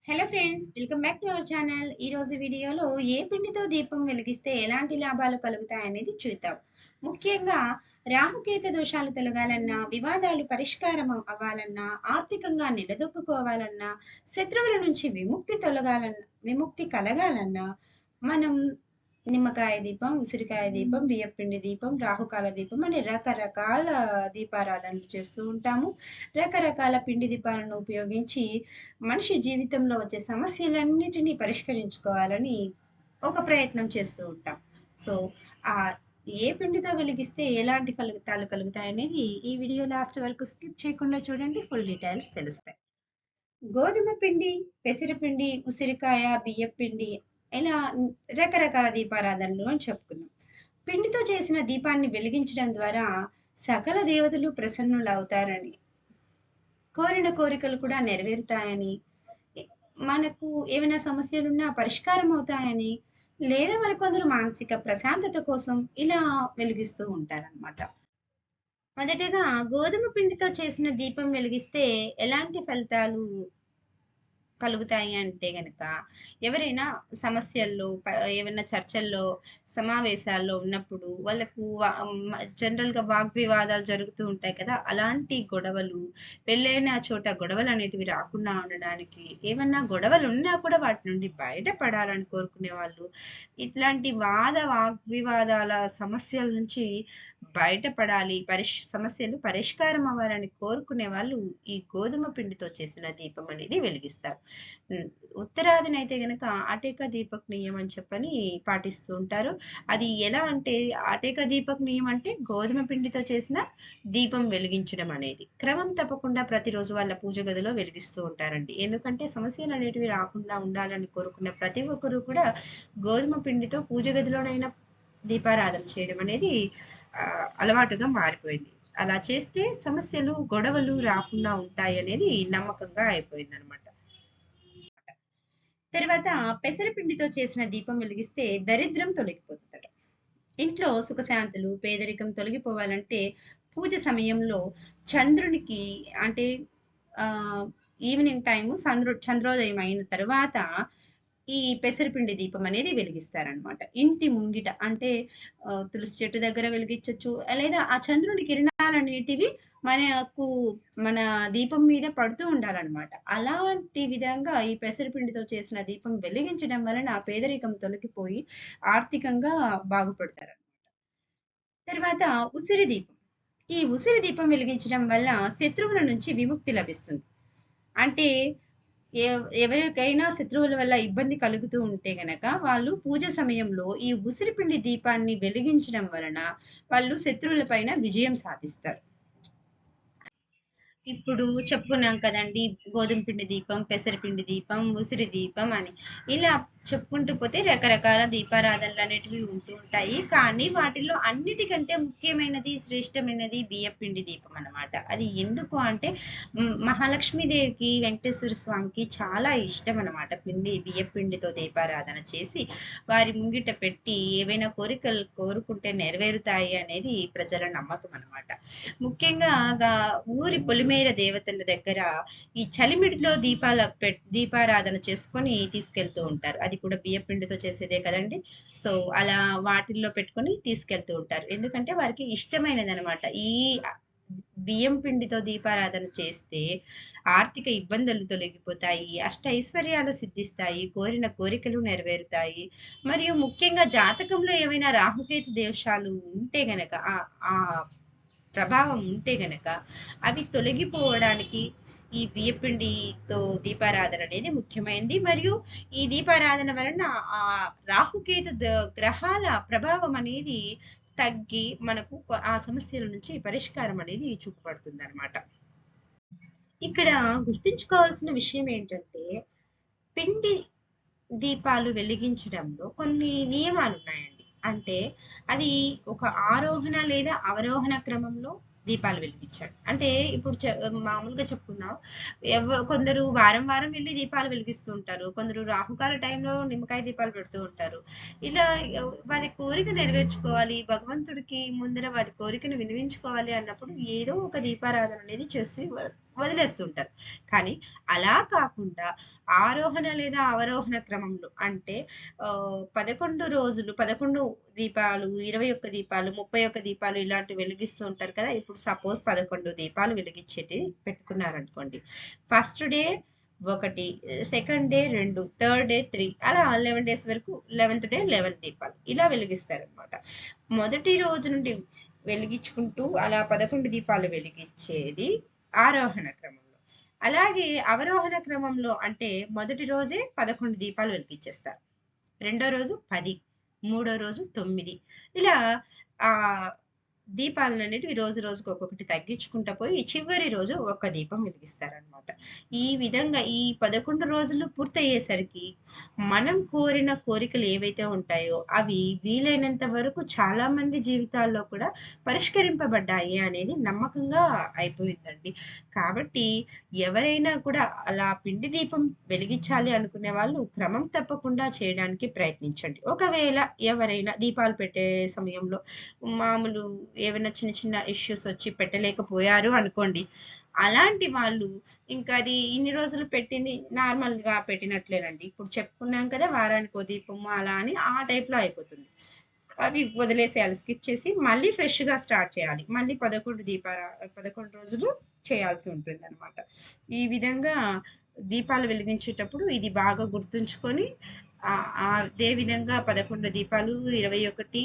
Hello friends, welcome back to our channel. ఈ రోజు వీడియోలో ఏ పిండితో దీపం వెలిగిస్తే ఎలాంటి లాభాలు కలుగుతాయనేది చూద్దాం. ముఖ్యంగా రాహుకేతు దోషాలు తొలగాలన్నా, వివాదాలు పరిష్కారం అవ్వాలన్నా, ఆర్థికంగా నిలదొక్కుకోవాలన్నా, శత్రువుల నుంచి విముక్తి కలగాలన్నా మనం నిమ్మకాయ దీపం, ఉసిరికాయ దీపం, బియ్యపిండి దీపం, రాహుకాల దీపం అని రకరకాల దీపారాధనలు చేస్తూ ఉంటాము. రకరకాల పిండి దీపాలను ఉపయోగించి మనిషి జీవితంలో వచ్చే సమస్యలన్నిటినీ పరిష్కరించుకోవాలని ఒక ప్రయత్నం చేస్తూ ఉంటాం. సో ఆ ఏ పిండితో వెలిగిస్తే ఎలాంటి ఫలితాలు కలుగుతాయనేది ఈ వీడియో లాస్ట్ వరకు స్కిప్ చేయకుండా చూడండి, ఫుల్ డీటెయిల్స్ తెలుస్తాయి. గోధుమ పిండి, పెసరపిండి, ఉసిరికాయ, బియ్యం పిండి ఇలా రకరకాల దీపారాధనలు అని చెప్పుకున్నాం. పిండితో చేసిన దీపాన్ని వెలిగించడం ద్వారా సకల దేవతలు ప్రసన్నులవుతారని, కోరిన కోరికలు కూడా నెరవేరుతాయని, మనకు ఏమైనా సమస్యలున్నా పరిష్కారం అవుతాయని, లేదా మరికొందరు మానసిక ప్రశాంతత కోసం ఇలా వెలిగిస్తూ ఉంటారనమాట. మొదటగా గోధుమ పిండితో చేసిన దీపం వెలిగిస్తే ఎలాంటి ఫలితాలు కలుగుతాయి అంటే గనక, ఎవరైనా సమస్యల్లో ఏమైనా చర్చల్లో సమావేశాల్లో ఉన్నప్పుడు వాళ్ళకు జనరల్గా వాగ్వివాదాలు జరుగుతూ ఉంటాయి కదా, అలాంటి గొడవలు పెళ్ళైన చోట గొడవలు అనేటివి రాకుండా ఉండడానికి, ఏమన్నా గొడవలు ఉన్నా కూడా వాటి నుండి బయటపడాలని కోరుకునే వాళ్ళు, ఇట్లాంటి వాగ్వివాదాల సమస్యల నుంచి బయటపడాలి, సమస్యలు పరిష్కారం అవ్వాలని కోరుకునే వాళ్ళు ఈ గోధుమ పిండితో చేసిన దీపం అనేది వెలిగిస్తారు. ఉత్తరాదినైతే గనక ఆటేక దీపక్ నియమం అని చెప్పని పాటిస్తూ ఉంటారు. అది ఎలా అంటే, ఆటేక దీపక్ నియమం అంటే గోధుమ పిండితో చేసిన దీపం వెలిగించడం అనేది క్రమం తప్పకుండా ప్రతిరోజు వాళ్ళ పూజ గదిలో వెలిగిస్తూ ఉంటారండి. ఎందుకంటే సమస్యలు అనేటివి రాకుండా ఉండాలని కోరుకున్న ప్రతి ఒక్కరు కూడా గోధుమ పిండితో పూజ గదిలోనైనా దీపారాధన చేయడం అనేది అలవాటుగా మారిపోయింది. అలా చేస్తే సమస్యలు గొడవలు రాకుండా ఉంటాయి అనేది నమ్మకంగా అయిపోయింది అనమాట. తర్వాత పెసరపిండితో చేసిన దీపం వెలిగిస్తే దరిద్రం తొలగిపోతుందట. ఇంట్లో సుఖశాంతులు, పేదరికం తొలగిపోవాలంటే పూజ సమయంలో చంద్రునికి అంటే ఆ ఈవినింగ్ టైము చంద్రోదయం అయిన తర్వాత ఈ పెసరపిండి దీపం అనేది వెలిగిస్తారనమాట. ఇంటి ముంగిట అంటే తులసి చెట్టు దగ్గర వెలిగించవచ్చు, లేదా ఆ చంద్రుని కిరణాలనేటివి మనకు మన దీపం మీద పడుతూ ఉండాలన్నమాట. అలాంటి విధంగా ఈ పెసరపిండితో చేసిన దీపం వెలిగించడం వలన ఆ పేదరికం తొలగిపోయి ఆర్థికంగా బాగుపడతారు. తర్వాత ఉసిరి దీపం. ఈ ఉసిరి దీపం వెలిగించడం వల్ల శత్రువుల నుంచి విముక్తి లభిస్తుంది. అంటే ఎవరికైనా శత్రువుల వల్ల ఇబ్బంది కలుగుతూ ఉంటే గనక వాళ్ళు పూజ సమయంలో ఈ ఉసిరిపిండి దీపాన్ని వెలిగించడం వలన వాళ్ళు శత్రువుల పైన విజయం సాధిస్తారు. ఇప్పుడు చెప్పుకున్నాం కదండి, గోధుమ పిండి దీపం, పెసరపిండి దీపం, ఉసిరి దీపం అని ఇలా చెప్పుకుంటూ పోతే రకరకాల దీపారాధనలు అనేటివి ఉంటూ ఉంటాయి. కానీ వాటిల్లో అన్నిటికంటే ముఖ్యమైనది, శ్రేష్టమైనది బియ్యపిండి దీపం అన్నమాట. అది ఎందుకు అంటే మహాలక్ష్మీదేవికి, వెంకటేశ్వర స్వామికి చాలా ఇష్టం అన్నమాట. బియ్యపిండితో దీపారాధన చేసి వారి ముంగిట పెట్టి ఏవైనా కోరికలు కోరుకుంటే నెరవేరుతాయి అనేది ప్రజల నమ్మకం అన్నమాట. ముఖ్యంగా ఊరి పొలిమేర దేవతల దగ్గర ఈ చలిమిడిలో దీపారాధన చేసుకొని తీసుకెళ్తూ ఉంటారు. అది కూడా బియ్యం పిండితో చేసేదే కదండి. సో అలా వాటిల్లో పెట్టుకొని తీసుకెళ్తూ ఉంటారు. ఎందుకంటే వారికి ఇష్టమైనది అనమాట. ఈ బియ్యం పిండితో దీపారాధన చేస్తే ఆర్థిక ఇబ్బందులు తొలగిపోతాయి, అష్ట ఐశ్వర్యాలు సిద్ధిస్తాయి, కోరిన కోరికలు నెరవేరుతాయి. మరియు ముఖ్యంగా జాతకంలో ఏమైనా రాహుకేతు దోషాలు ఉంటే గనక ఆ ప్రభావం ఉంటే గనక అవి తొలగిపోవడానికి ఈ బియ్యపిండితో దీపారాధన అనేది ముఖ్యమైనది. మరియు ఈ దీపారాధన వలన ఆ రాహుకేతు గ్రహాల ప్రభావం అనేది తగ్గి మనకు ఆ సమస్యల నుంచి పరిష్కారం అనేది చూపబడుతుంది అనమాట. ఇక్కడ గుర్తుంచుకోవాల్సిన విషయం ఏంటంటే, పిండి దీపాలు వెలిగించడంలో కొన్ని నియమాలు ఉన్నాయండి. అంటే అది ఒక ఆరోహణ లేదా అవరోహణ క్రమంలో దీపాలు వెలిగించాడు. అంటే ఇప్పుడు మామూలుగా చెప్పుకుందాం, కొందరు వారం వారం వెళ్ళి దీపాలు వెలిగిస్తూ ఉంటారు, కొందరు రాహుకాల టైంలో నిమ్మకాయ దీపాలు పెడుతూ ఉంటారు. ఇలా వారి కోరిక నెరవేర్చుకోవాలి, భగవంతుడికి ముందర వారి కోరికను వినిపించుకోవాలి అన్నప్పుడు ఏదో ఒక దీపారాధన అనేది చేసి వదిలేస్తుంటారు. కానీ అలా కాకుండా ఆరోహణ లేదా అవరోహణ క్రమంలో అంటే 11 రోజులు 11 దీపాలు, 21 దీపాలు, 31 దీపాలు ఇలాంటివి వెలిగిస్తూ ఉంటారు కదా! ఇప్పుడు సపోజ్ 11 దీపాలు వెలిగించేటివి పెట్టుకున్నారనుకోండి. First day 1, second day 2, third day 3 అలా 11 డేస్ వరకు 11th డే 11 దీపాలు ఇలా వెలిగిస్తారనమాట. మొదటి రోజు నుండి వెలిగించుకుంటూ అలా 11 దీపాలు వెలిగించేది ఆరోహణ క్రమంలో. అలాగే అవరోహణ క్రమంలో అంటే మొదటి రోజే 11 దీపాలు వెలిగించేస్తారు. రెండో రోజు 10, మూడో రోజు 9 ఇలా ఆ దీపాలన్నిటివి రోజు రోజుకు ఒక్కొక్కటి తగ్గించుకుంటా పోయి చివరి రోజు ఒక్క దీపం వెలిగిస్తారనమాట. ఈ విధంగా ఈ 11 రోజులు పూర్తయ్యేసరికి మనం కోరిన కోరికలు ఏవైతే ఉంటాయో అవి వీలైనంత వరకు చాలా మంది జీవితాల్లో కూడా పరిష్కరింపబడ్డాయి అనేది నమ్మకంగా అయిపోయిందండి. కాబట్టి ఎవరైనా కూడా అలా పిండి దీపం వెలిగించాలి అనుకునే వాళ్ళు క్రమం తప్పకుండా చేయడానికి ప్రయత్నించండి. ఒకవేళ ఎవరైనా దీపాలు పెట్టే సమయంలో మామూలు ఏవైనా చిన్న చిన్న ఇష్యూస్ వచ్చి పెట్టలేకపోయారు అనుకోండి. అలాంటి వాళ్ళు ఇంకా అది ఇన్ని రోజులు పెట్టింది నార్మల్‌గా పెట్టినట్లేనండి. ఇప్పుడు చెప్పుకున్నాం కదా! వారానికో దీపము అలా అని ఆ టైప్‌లో అయిపోతుంది. అవి వదిలేసేయాలి. స్కిప్ చేసి మళ్ళీ ఫ్రెష్‌గా స్టార్ట్ చేయాలి. మళ్ళీ 11 రోజులు చేయాల్సి ఉంటుందనమాట. ఈ విధంగా దీపాలు వెలిగించేటప్పుడు ఇది బాగా గుర్తుంచుకొని అదే విధంగా 11 దీపాలు, 21,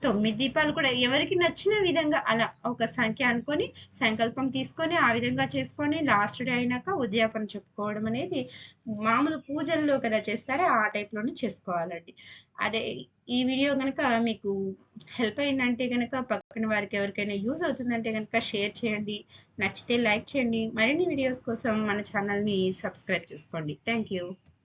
9 దీపాలు కూడా ఎవరికి నచ్చిన విధంగా అలా ఒక సంఖ్య అనుకొని సంకల్పం తీసుకొని ఆ విధంగా చేసుకొని లాస్ట్ డే అయినాక ఉద్యాపన చెప్పుకోవడం అనేది మామూలు పూజల్లో కదా చేస్తారో ఆ టైప్‌లోనే చేసుకోవాలండి. అదే ఈ వీడియో గనక మీకు హెల్ప్ అయిందంటే గనక పక్కన వారికి ఎవరికైనా యూజ్ అవుతుందంటే గనక షేర్ చేయండి. నచ్చితే లైక్ చేయండి. మరిన్ని వీడియోస్ కోసం మన ఛానల్‌ని సబ్స్క్రైబ్ చేసుకోండి. Thank you.